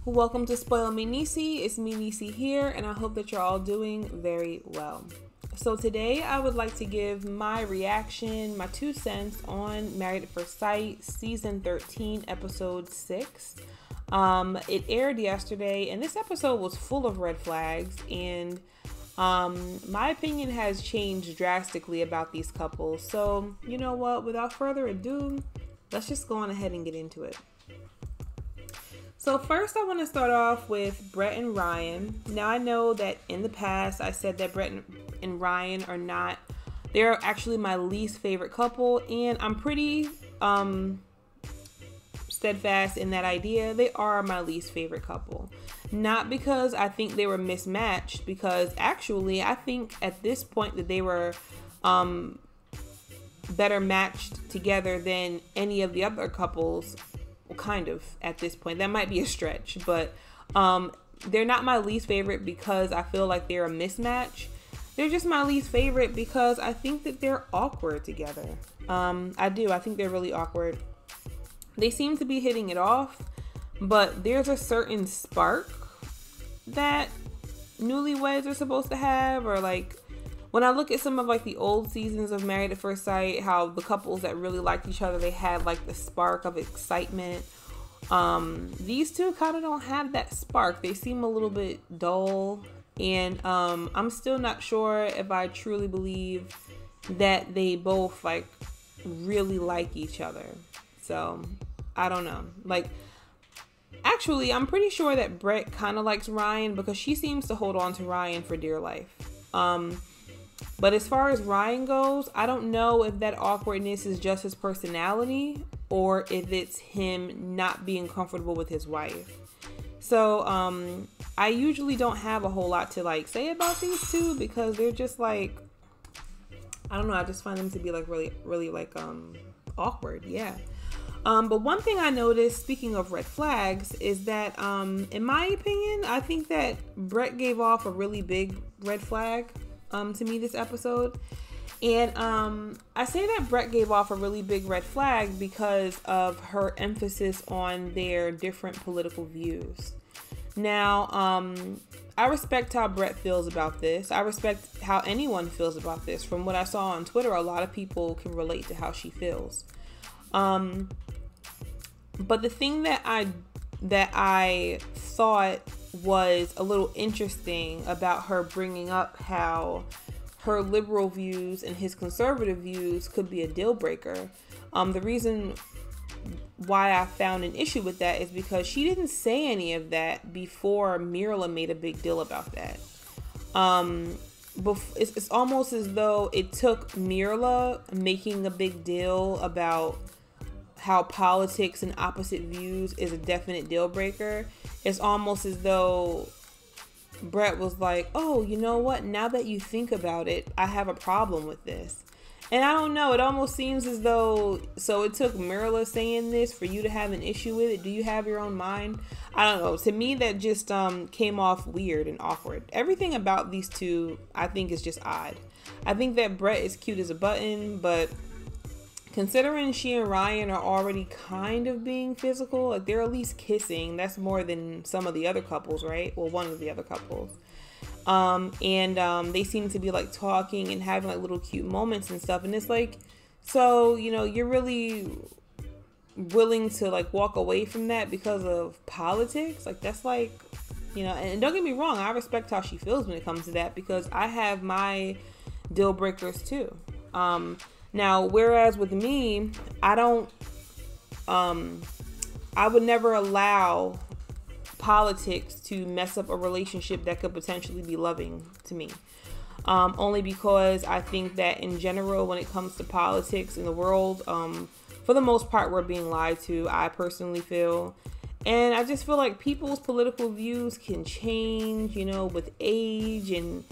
Welcome to Spoil Me Nisi. It's me, Nisi, here, and I hope that you're all doing very well. So today I would like to give my reaction, my 2 cents on Married at First Sight Season 13, Episode 6. It aired yesterday, and this episode was full of red flags, and my opinion has changed drastically about these couples. So, you know what? Without further ado, let's just go on ahead and get into it. So first I want to start off with Brett and Ryan. Now I know that in the past I said that Brett and Ryan they're actually my least favorite couple, and I'm pretty steadfast in that idea. They are my least favorite couple. Not because I think they were mismatched, because actually I think at this point that they were better matched together than any of the other couples. Well, kind of at this point. That might be a stretch, but they're not my least favorite because I feel like they're a mismatch. They're just my least favorite because I think that they're awkward together. I think they're really awkward. They seem to be hitting it off, but there's a certain spark that newlyweds are supposed to have, or like when I look at some of like the old seasons of Married at First Sight, how the couples that really liked each other, they had like the spark of excitement. These two kind of don't have that spark. They seem a little bit dull, and I'm still not sure if I truly believe that they both like really like each other. So I don't know. Like, actually, I'm pretty sure that Brett kind of likes Ryan because she seems to hold on to Ryan for dear life. But as far as Ryan goes, I don't know if that awkwardness is just his personality or if it's him not being comfortable with his wife. So, I usually don't have a whole lot to like say about these two because they're just like, I don't know, I just find them to be like really like, awkward. Yeah. But one thing I noticed, speaking of red flags, is that, in my opinion, I think that Brett gave off a really big red flag to me this episode. And I say that Brett gave off a really big red flag because of her emphasis on their different political views. Now, I respect how Brett feels about this. I respect how anyone feels about this. From what I saw on Twitter, a lot of people can relate to how she feels. But the thing that I thought was a little interesting about her bringing up how her liberal views and his conservative views could be a deal breaker. The reason why I found an issue with that is because she didn't say any of that before Mirla made a big deal about that. It's almost as though it took Mirla making a big deal about how politics and opposite views is a definite deal breaker. It's almost as though Brett was like, oh, you know what? Now that you think about it, I have a problem with this. And I don't know. It almost seems as though, so it took Mirla saying this for you to have an issue with it. Do you have your own mind? I don't know. To me, that just came off weird and awkward. Everything about these two, I think, is just odd. I think that Brett is cute as a button, but considering she and Ryan are already kind of being physical, like they're at least kissing. That's more than some of the other couples, right? Well, one of the other couples. They seem to be like talking and having like little cute moments and stuff. And it's like, so, you know, you're really willing to like walk away from that because of politics? Like, that's like, you know, and don't get me wrong, I respect how she feels when it comes to that because I have my deal breakers too. Now, whereas with me, I would never allow politics to mess up a relationship that could potentially be loving to me. Only because I think that in general, when it comes to politics in the world, for the most part, we're being lied to, I personally feel. And I just feel like people's political views can change, you know, with age, and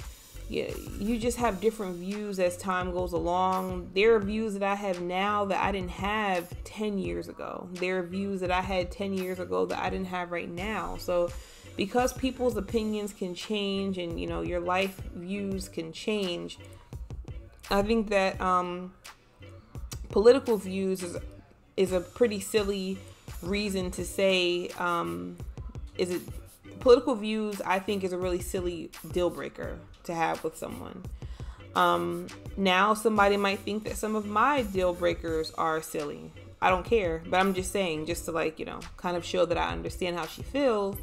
yeah, you just have different views as time goes along. There are views that I have now that I didn't have 10 years ago. There are views that I had 10 years ago that I didn't have right now. So because people's opinions can change and, you know, your life views can change, I think that political views is a pretty silly reason to say is it political views, I think, is a really silly deal breaker to have with someone. Now somebody might think that some of my deal breakers are silly. I don't care, but I'm just saying, just to like, you know, kind of show that I understand how she feels.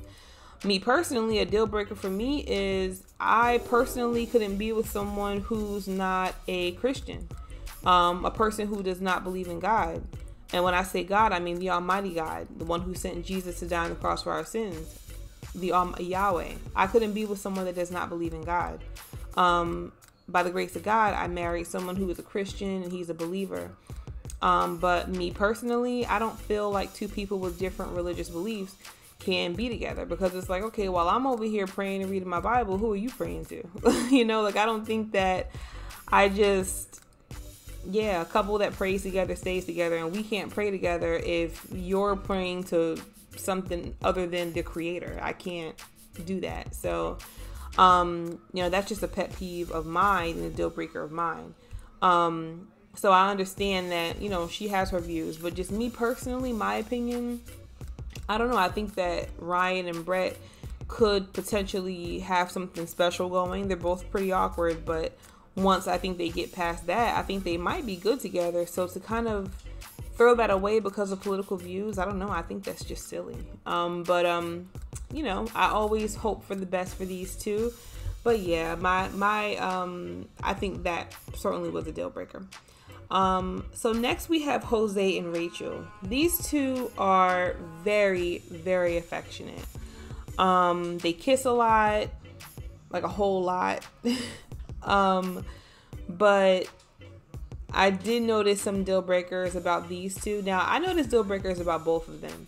Me personally, a deal breaker for me is I personally couldn't be with someone who's not a Christian, a person who does not believe in God. And when I say God, I mean the Almighty God, the one who sent Jesus to die on the cross for our sins, the Yahweh. I couldn't be with someone that does not believe in God. By the grace of God, I married someone who is a Christian and he's a believer. But me personally, I don't feel like two people with different religious beliefs can be together, because it's like, okay, while I'm over here praying and reading my Bible, who are you praying to? You know, like, I don't think that a couple that prays together stays together, and we can't pray together if you're praying to something other than the Creator. I can't do that. So, you know, that's just a pet peeve of mine and a deal breaker of mine. So I understand that, you know, she has her views, but just me personally, my opinion, I don't know. I think that Ryan and Brett could potentially have something special going. They're both pretty awkward, but once I think they get past that, I think they might be good together. So to kind of throw that away because of political views, I don't know. I think that's just silly. You know, I always hope for the best for these two. But yeah, I think that certainly was a deal breaker. So next we have Jose and Rachel. These two are very, very affectionate. They kiss a lot, like a whole lot. But I did notice some deal breakers about these two. Now, I noticed deal breakers about both of them.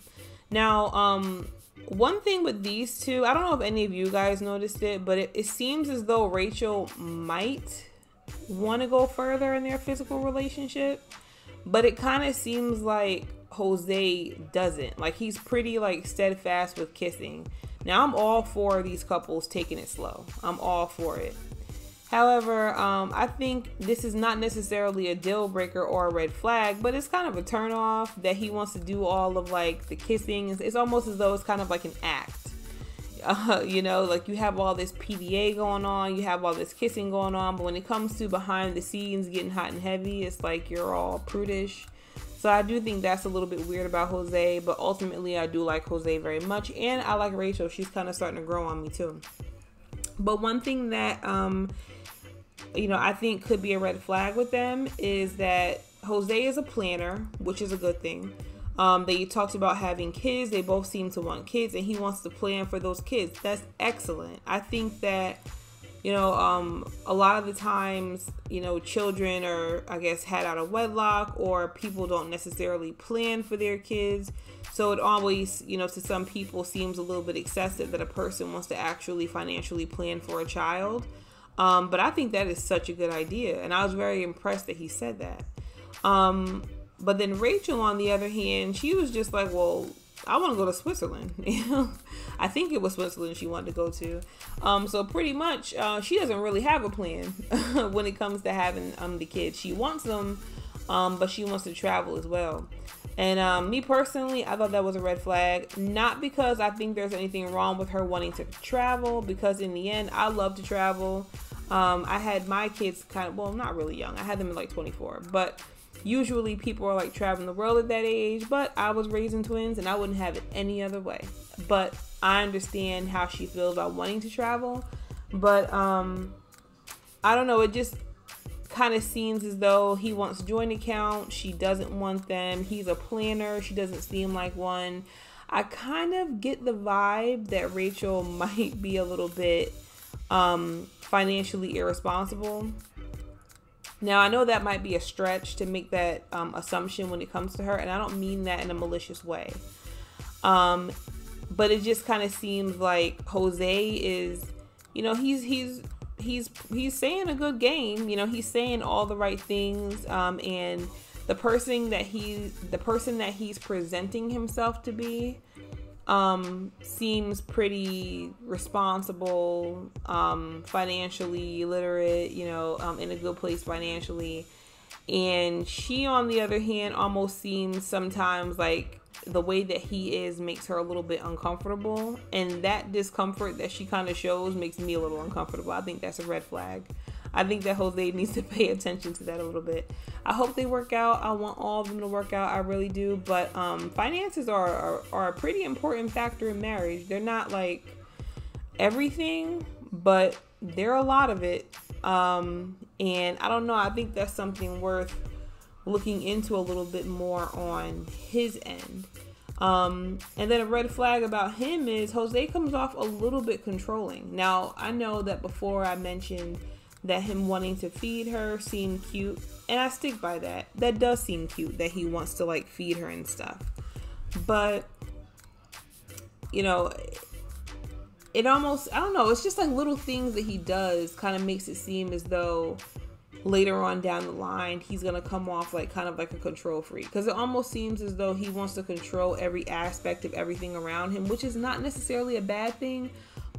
Now, one thing with these two, I don't know if any of you guys noticed it, but it seems as though Rachel might want to go further in their physical relationship, but it kind of seems like Jose doesn't. Like, he's pretty like steadfast with kissing. Now, I'm all for these couples taking it slow. I'm all for it. However, I think this is not necessarily a deal breaker or a red flag, but it's kind of a turn off that he wants to do all of like the kissing. It's almost as though it's kind of like an act. You know, like you have all this PDA going on, you have all this kissing going on, but when it comes to behind the scenes getting hot and heavy, it's like you're all prudish. So I do think that's a little bit weird about Jose, but ultimately I do like Jose very much, and I like Rachel. She's kind of starting to grow on me too. But one thing that you know, I think could be a red flag with them is that Jose is a planner, which is a good thing. They talked about having kids. They both seem to want kids, and he wants to plan for those kids. That's excellent. I think that, you know, a lot of the times, you know, children are, I guess, had out of wedlock, or people don't necessarily plan for their kids. So it always, you know, to some people seems a little bit excessive that a person wants to actually financially plan for a child. But I think that is such a good idea. And I was very impressed that he said that. But then Rachel, on the other hand, she was just like, well, I want to go to Switzerland. You know, I think it was Switzerland she wanted to go to. So pretty much, she doesn't really have a plan when it comes to having the kids. She wants them, but she wants to travel as well. And me personally, I thought that was a red flag. Not because I think there's anything wrong with her wanting to travel, because in the end, I love to travel. I had my kids kind of, well, not really young. I had them at like 24, but usually people are like traveling the world at that age, but I was raising twins and I wouldn't have it any other way. But I understand how she feels about wanting to travel. But I don't know, it just kind of seems as though he wants joint account. She doesn't want them. He's a planner. She doesn't seem like one. I kind of get the vibe that Rachel might be a little bit financially irresponsible. Now, I know that might be a stretch to make that assumption when it comes to her, and I don't mean that in a malicious way. But it just kind of seems like Jose is, you know, he's saying a good game. You know, he's saying all the right things, and the person that he's presenting himself to be seems pretty responsible, financially literate, you know, in a good place financially. And she, on the other hand, almost seems sometimes like the way that he is makes her a little bit uncomfortable, and that discomfort that she kind of shows makes me a little uncomfortable. I think that's a red flag. I think that Jose needs to pay attention to that a little bit. I hope they work out. I want all of them to work out. I really do. But finances are a pretty important factor in marriage. They're not like everything, but they're a lot of it. And I don't know. I think that's something worth looking into a little bit more on his end. And then a red flag about him is Jose comes off a little bit controlling. Now, I know that before I mentioned that him wanting to feed her seemed cute, and I stick by that. That does seem cute that he wants to like feed her and stuff. But, you know, it almost, I don't know, it's just like little things that he does kind of makes it seem as though later on down the line he's gonna come off like kind of like a control freak, because it almost seems as though he wants to control every aspect of everything around him, which is not necessarily a bad thing.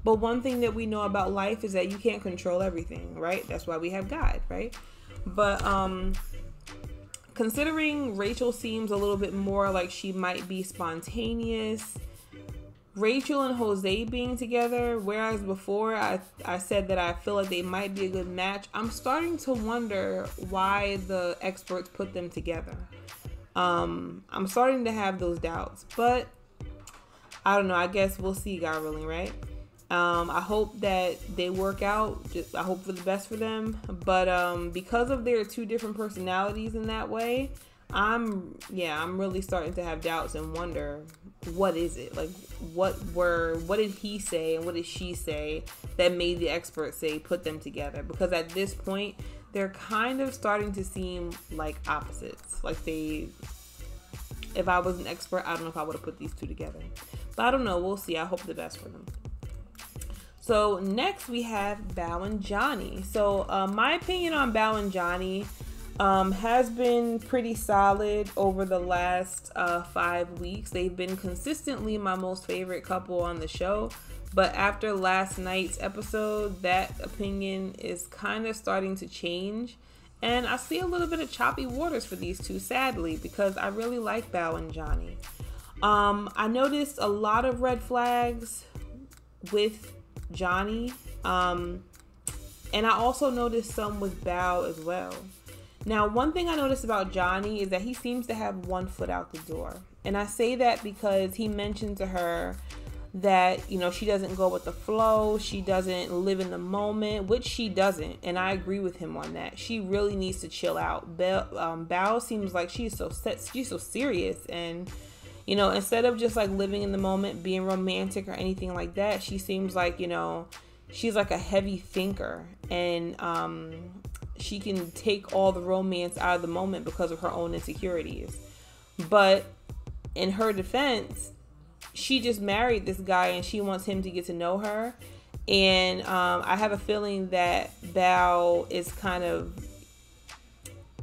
But one thing that we know about life is that you can't control everything, right? That's why we have God, right? But considering Rachel seems a little bit more like she might be spontaneous, Rachel and Jose being together, whereas before I said that I feel like they might be a good match, I'm starting to wonder why the experts put them together. I'm starting to have those doubts, but I don't know. I guess we'll see, God willing, right? I hope that they work out. I hope for the best for them. But because of their two different personalities in that way, I'm really starting to have doubts and wonder, what is it? Like, what did he say and what did she say that made the experts say put them together? Because at this point, they're kind of starting to seem like opposites. Like if I was an expert, I don't know if I would have put these two together. But I don't know. We'll see. I hope the best for them. So next we have Val and Johnny. So my opinion on Val and Johnny has been pretty solid over the last 5 weeks. They've been consistently my most favorite couple on the show. But after last night's episode, that opinion is kind of starting to change. And I see a little bit of choppy waters for these two, sadly, because I really like Val and Johnny. I noticed a lot of red flags with Johnny, and I also noticed some with Val as well. Now, one thing I noticed about Johnny is that he seems to have one foot out the door, and I say that because he mentioned to her that, you know, she doesn't go with the flow, she doesn't live in the moment, which she doesn't, and I agree with him on that. She really needs to chill out. Val seems like she's so serious, and you know, instead of just like living in the moment, being romantic or anything like that, she seems like, you know, she's like a heavy thinker, and she can take all the romance out of the moment because of her own insecurities. But in her defense, she just married this guy and she wants him to get to know her. And I have a feeling that Val is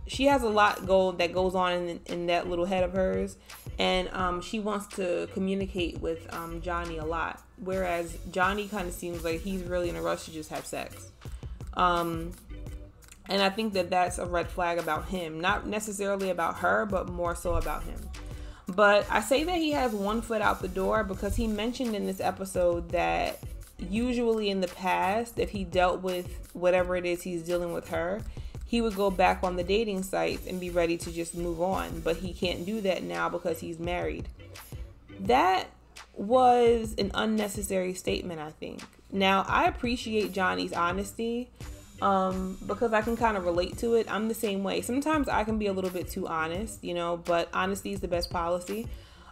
she has a lot that goes on in that little head of hers. And she wants to communicate with Johnny a lot. Whereas Johnny kind of seems like he's really in a rush to just have sex. And I think that that's a red flag about him. Not necessarily about her, but more so about him. But I say that he has one foot out the door because he mentioned in this episode that usually in the past, if he dealt with whatever it is he's dealing with her, he would go back on the dating sites and be ready to just move on. But he can't do that now because he's married. That was an unnecessary statement, I think. Now, I appreciate Johnny's honesty because I can kind of relate to it. I'm the same way. Sometimes I can be a little bit too honest, you know, but honesty is the best policy.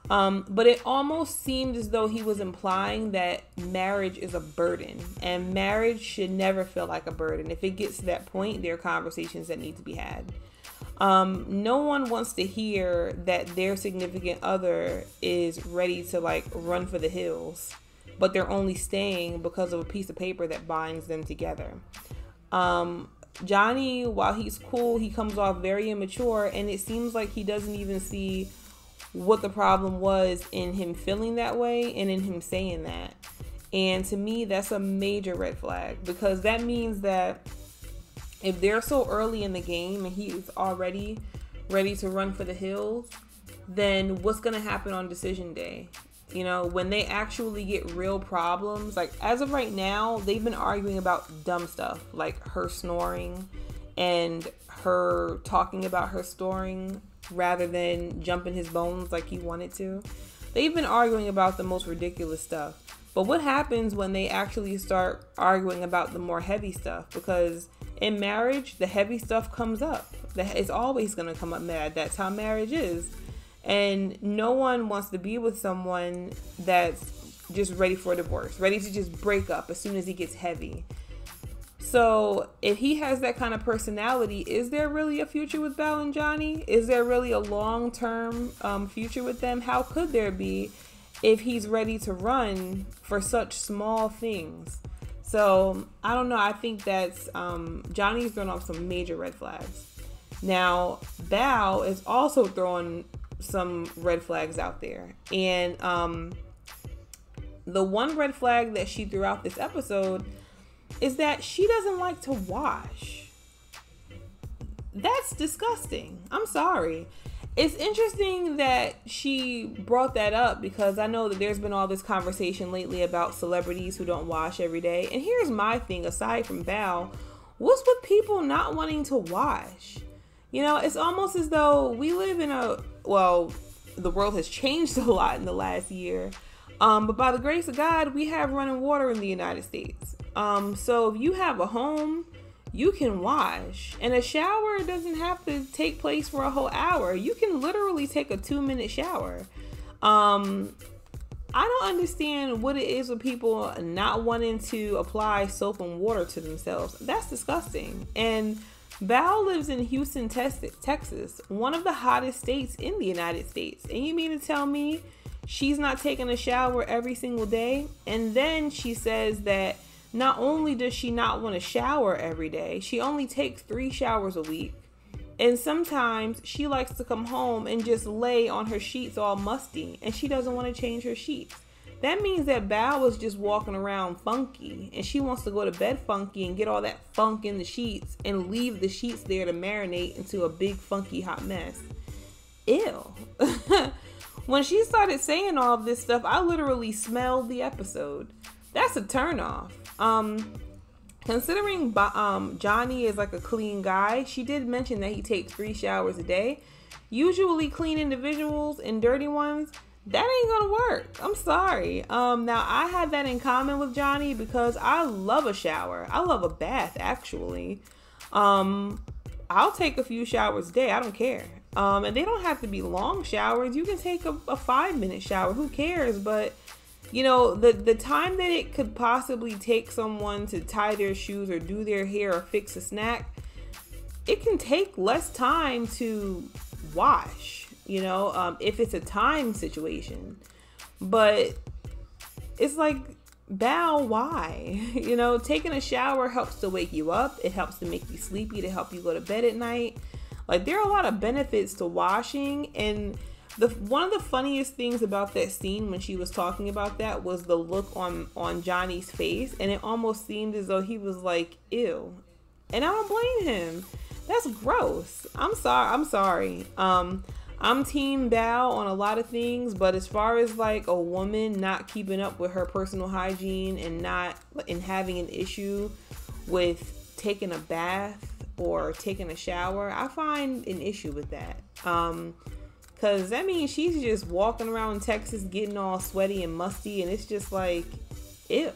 But it almost seemed as though he was implying that marriage is a burden, and marriage should never feel like a burden. If it gets to that point, there are conversations that need to be had. No one wants to hear that their significant other is ready to like run for the hills, but they're only staying because of a piece of paper that binds them together. Johnny, while he's cool, he comes off very immature, and it seems like he doesn't even see what the problem was in him feeling that way and in him saying that. And to me, that's a major red flag, because that means that if they're so early in the game and he is already ready to run for the hills, then what's going to happen on decision day? You know, when they actually get real problems, like as of right now, they've been arguing about dumb stuff like her snoring and her talking about her snoring rather than jumping his bones like he wanted to. They've been arguing about the most ridiculous stuff. But what happens when they actually start arguing about the more heavy stuff? Because in marriage, the heavy stuff comes up. It's always going to come up mad. That's how marriage is. And no one wants to be with someone that's just ready for a divorce, ready to just break up as soon as he gets heavy. So if he has that kind of personality, is there really a future with Val and Johnny? Is there really a long-term future with them? How could there be if he's ready to run for such small things? So I don't know. I think that's Johnny's throwing off some major red flags. Now Val is also throwing some red flags out there, and the one red flag that she threw out this episode is that she doesn't like to wash. That's disgusting. I'm sorry. It's interesting that she brought that up because I know that there's been all this conversation lately about celebrities who don't wash every day. And here's my thing, aside from Val, what's with people not wanting to wash? You know, it's almost as though we live in the world has changed a lot in the last year. But by the grace of God, we have running water in the United States. So if you have a home, you can wash. And a shower doesn't have to take place for a whole hour. You can literally take a 2-minute shower. I don't understand what it is with people not wanting to apply soap and water to themselves. That's disgusting. And Val lives in Houston, Texas, one of the hottest states in the United States. And you mean to tell me she's not taking a shower every single day? And then she says that not only does she not want to shower every day, she only takes 3 showers a week. And sometimes she likes to come home and just lay on her sheets all musty, and she doesn't want to change her sheets. That means that Val was just walking around funky, and she wants to go to bed funky and get all that funk in the sheets and leave the sheets there to marinate into a big funky hot mess. Ew. When she started saying all of this stuff, I literally smelled the episode. That's a turnoff. Considering Johnny is like a clean guy, she did mention that he takes 3 showers a day. Usually clean individuals and dirty ones, that ain't gonna work. I'm sorry. Now I have that in common with Johnny because I love a shower. I love a bath, actually. I'll take a few showers a day. I don't care. And they don't have to be long showers. You can take a 5-minute shower. Who cares? But you know, the time that it could possibly take someone to tie their shoes or do their hair or fix a snack, it can take less time to wash, you know, if it's a time situation. But it's like, Val, why? You know, taking a shower helps to wake you up. It helps to make you sleepy, to help you go to bed at night. Like, there are a lot of benefits to washing. And one of the funniest things about that scene when she was talking about that was the look on Johnny's face. And it almost seemed as though he was like, ew. And I don't blame him. That's gross. I'm sorry. I'm team Val on a lot of things, but as far as like a woman not keeping up with her personal hygiene and having an issue with taking a bath or taking a shower, I find an issue with that. Cause that means she's just walking around Texas getting all sweaty and musty, and it's just like, ew.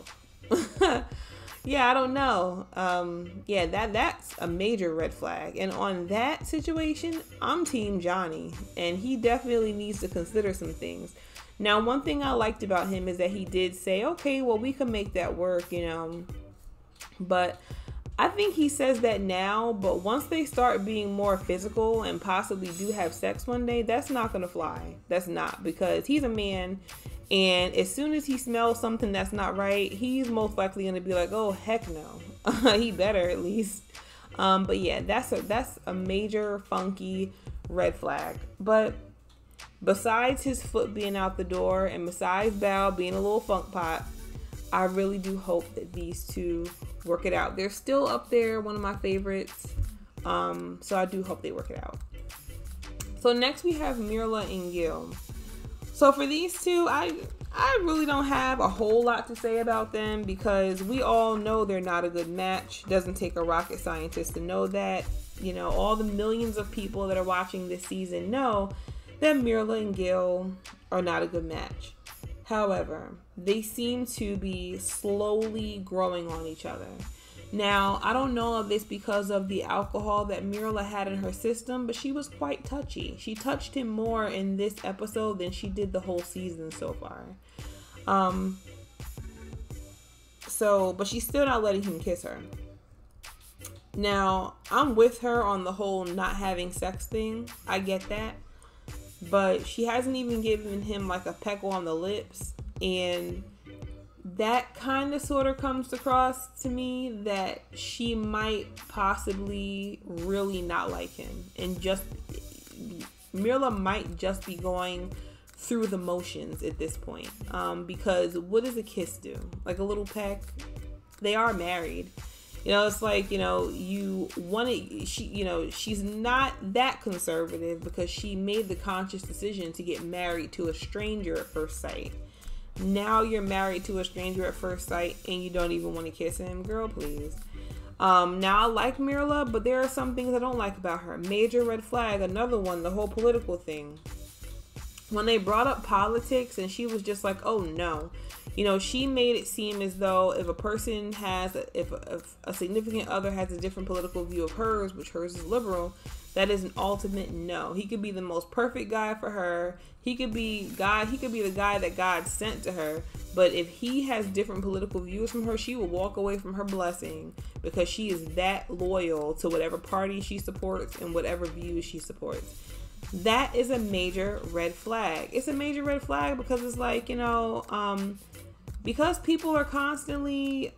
Yeah, I don't know. Yeah, that's a major red flag. And on that situation, I'm team Johnny, and he definitely needs to consider some things. Now, one thing I liked about him is that he did say, okay, well, we can make that work, you know. But I think he says that now, but once they start being more physical and possibly do have sex one day, that's not going to fly. That's not, because he's a man. And as soon as he smells something that's not right, he's most likely going to be like, oh, heck no. He better at least. But yeah, that's a major funky red flag. But besides his foot being out the door and besides Val being a little funk pot, I really do hope that these two work it out. They're still up there, one of my favorites. So I do hope they work it out. So next we have Mirla and Gil. So for these two, I really don't have a whole lot to say about them because we all know they're not a good match. Doesn't take a rocket scientist to know that. You know, all the millions of people that are watching this season know that Mirla and Gil are not a good match. However, they seem to be slowly growing on each other. Now, I don't know if it's because of the alcohol that Mirla had in her system, but she was quite touchy. She touched him more in this episode than she did the whole season so far. But she's still not letting him kiss her. Now, I'm with her on the whole not having sex thing. I get that. But she hasn't even given him like a peck on the lips. And that kind of sort of comes across to me that she might possibly really not like him. And Mirla might just be going through the motions at this point. Because what does a kiss do? Like a little peck? They are married. You know, it's like, you know, she's not that conservative because she made the conscious decision to get married to a stranger at first sight. Now you're married to a stranger at first sight and you don't even want to kiss him. Girl, please. Now I like Mirla, but there are some things I don't like about her. Major red flag, another one, the whole political thing. When they brought up politics and she was just like, oh no. You know, she made it seem as though if a significant other has a different political view of hers, which hers is liberal, that is an ultimate no. He could be the most perfect guy for her. He could be the guy that God sent to her. But if he has different political views from her, she will walk away from her blessing because she is that loyal to whatever party she supports and whatever views she supports. That is a major red flag. It's a major red flag because it's like, you know, because people are constantly,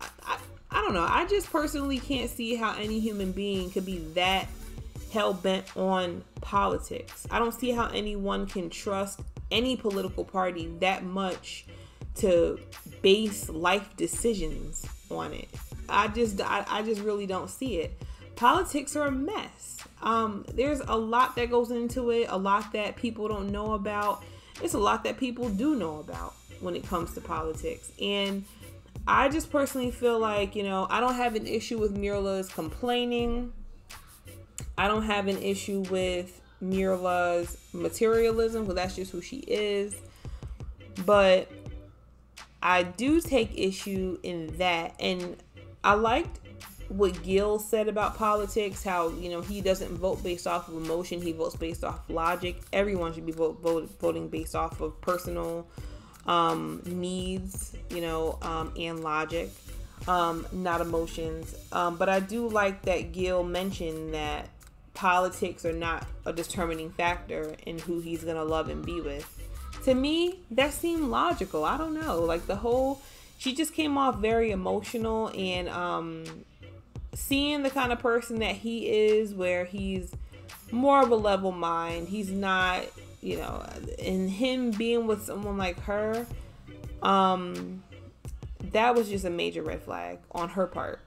I don't know. I just personally can't see how any human being could be that hell-bent on politics. I don't see how anyone can trust any political party that much to base life decisions on it. I just really don't see it. Politics are a mess. There's a lot that goes into it, a lot that people don't know about. It's a lot that people do know about when it comes to politics. And I just personally feel like, you know, I don't have an issue with Mirla's complaining. I don't have an issue with Mirla's materialism, because that's just who she is. But I do take issue in that. And I liked what Gil said about politics, how, you know, he doesn't vote based off of emotion, he votes based off logic. Everyone should be voting based off of personal needs, you know, and logic, not emotions. But I do like that Gil mentioned that politics are not a determining factor in who he's gonna love and be with. To me, that seemed logical. I don't know, like she just came off very emotional, and seeing the kind of person that he is, where he's more of a level mind, he's not, you know, and him being with someone like her, that was just a major red flag on her part.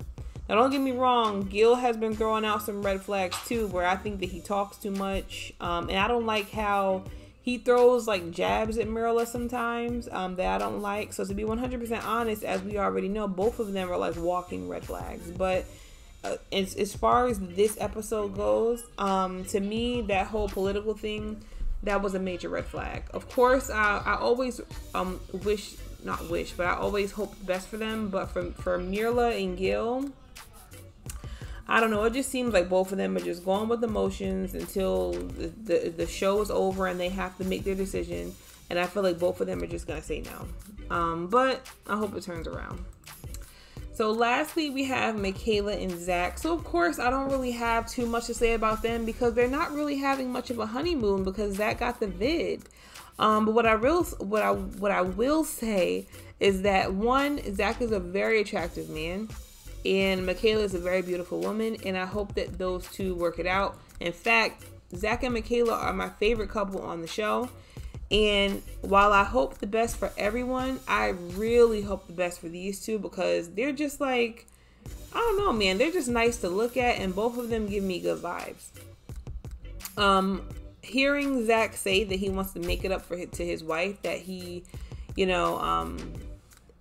Now, don't get me wrong, Gil has been throwing out some red flags too, where I think that he talks too much, and I don't like how he throws like jabs at Mirla sometimes, that I don't like. So to be 100% honest, as we already know, both of them are like walking red flags. But as far as this episode goes, to me, that whole political thing, that was a major red flag. Of course, I always I always hope the best for them. But for Mirla and Gil, I don't know. It just seems like both of them are just going with emotions until the show is over and they have to make their decision. And I feel like both of them are just going to say no. But I hope it turns around. So lastly, we have Michaela and Zach. So of course, I don't really have too much to say about them because they're not really having much of a honeymoon because Zach got the vid. But what I will say is that one, Zach is a very attractive man, and Michaela is a very beautiful woman, and I hope that those two work it out. In fact, Zach and Michaela are my favorite couple on the show. And while I hope the best for everyone, I really hope the best for these two because they're just like, I don't know, man. They're just nice to look at, and both of them give me good vibes. hearing Zach say that he wants to make it up to his wife, that he, you know,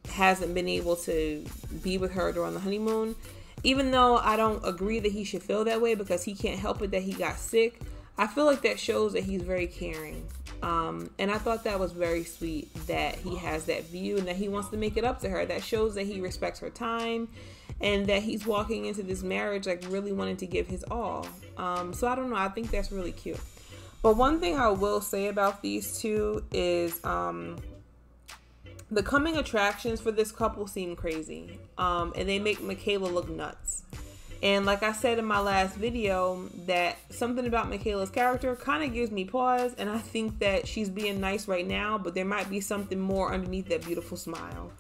hasn't been able to be with her during the honeymoon, even though I don't agree that he should feel that way because he can't help it that he got sick, I feel like that shows that he's very caring. And I thought that was very sweet that he has that view and that he wants to make it up to her. That shows that he respects her time and that he's walking into this marriage like really wanting to give his all. So I don't know. I think that's really cute. But one thing I will say about these two is the coming attractions for this couple seem crazy. And they make Michaela look nuts. And like I said in my last video, that something about Michaela's character kind of gives me pause. And I think that she's being nice right now, but there might be something more underneath that beautiful smile.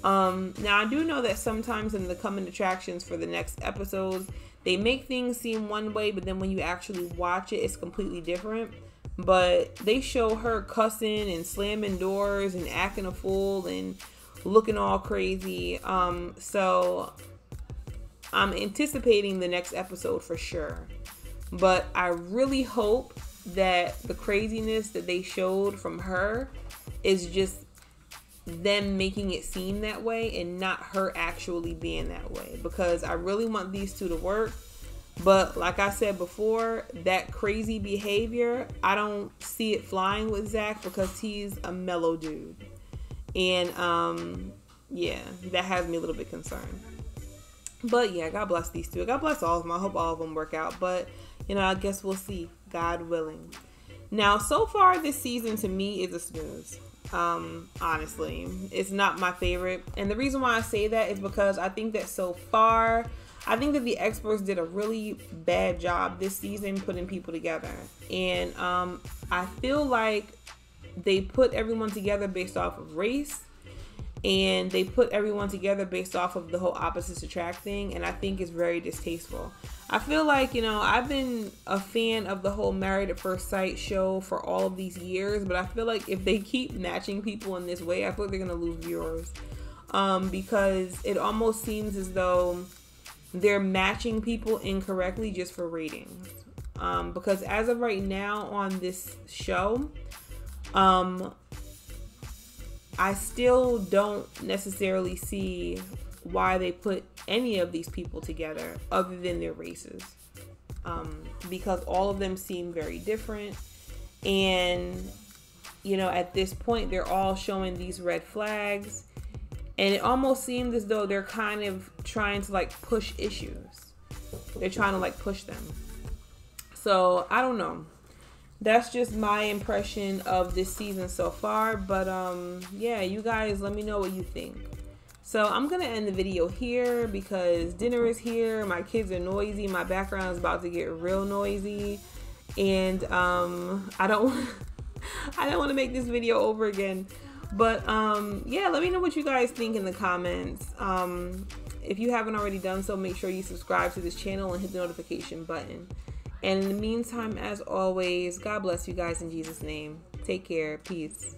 Now, I do know that sometimes in the coming attractions for the next episodes, they make things seem one way, but then when you actually watch it, it's completely different. But they show her cussing and slamming doors and acting a fool and looking all crazy. So I'm anticipating the next episode for sure. But I really hope that the craziness that they showed from her is just them making it seem that way and not her actually being that way. Because I really want these two to work. But like I said before, that crazy behavior, I don't see it flying with Zach because he's a mellow dude. And yeah, that has me a little bit concerned. But yeah, God bless these two. God bless all of them. I hope all of them work out. But, you know, I guess we'll see. God willing. Now, so far this season to me is a snooze. Honestly, it's not my favorite. And the reason why I say that is because I think that so far, I think that the experts did a really bad job this season putting people together. And I feel like they put everyone together based off of race. And they put everyone together based off of the whole opposites attract thing. And I think it's very distasteful. I feel like, you know, I've been a fan of the whole Married at First Sight show for all of these years. But I feel like if they keep matching people in this way, I feel like they're going to lose viewers. Because it almost seems as though they're matching people incorrectly just for ratings. Because as of right now on this show, I still don't necessarily see why they put any of these people together other than their races. Because all of them seem very different. And, you know, at this point, they're all showing these red flags. And it almost seems as though they're kind of trying to like push issues. They're trying to like push them. So, I don't know. That's just my impression of this season so far. But yeah, you guys let me know what you think. So I'm going to end the video here because dinner is here. My kids are noisy. My background is about to get real noisy. And I don't want to make this video over again. But yeah, let me know what you guys think in the comments. If you haven't already done so, make sure you subscribe to this channel and hit the notification button. And in the meantime, as always, God bless you guys in Jesus' name. Take care. Peace.